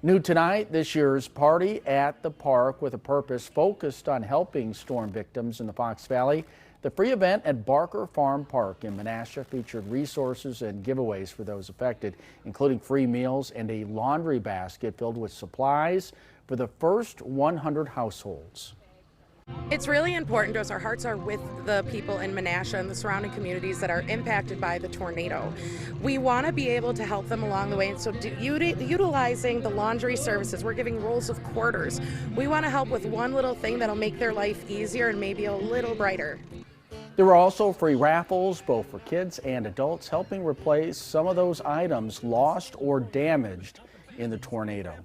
New tonight, this year's Party at the Park with a purpose focused on helping storm victims in the Fox Valley. The free event at Barker Farm Park in Menasha featured resources and giveaways for those affected, including free meals and a laundry basket filled with supplies for the first 100 households. It's really important to us. Our hearts are with the people in Menasha and the surrounding communities that are impacted by the tornado. We want to be able to help them along the way, and so utilizing the laundry services, we're giving rolls of quarters. We want to help with one little thing that'll make their life easier and maybe a little brighter. There were also free raffles, both for kids and adults, helping replace some of those items lost or damaged in the tornado.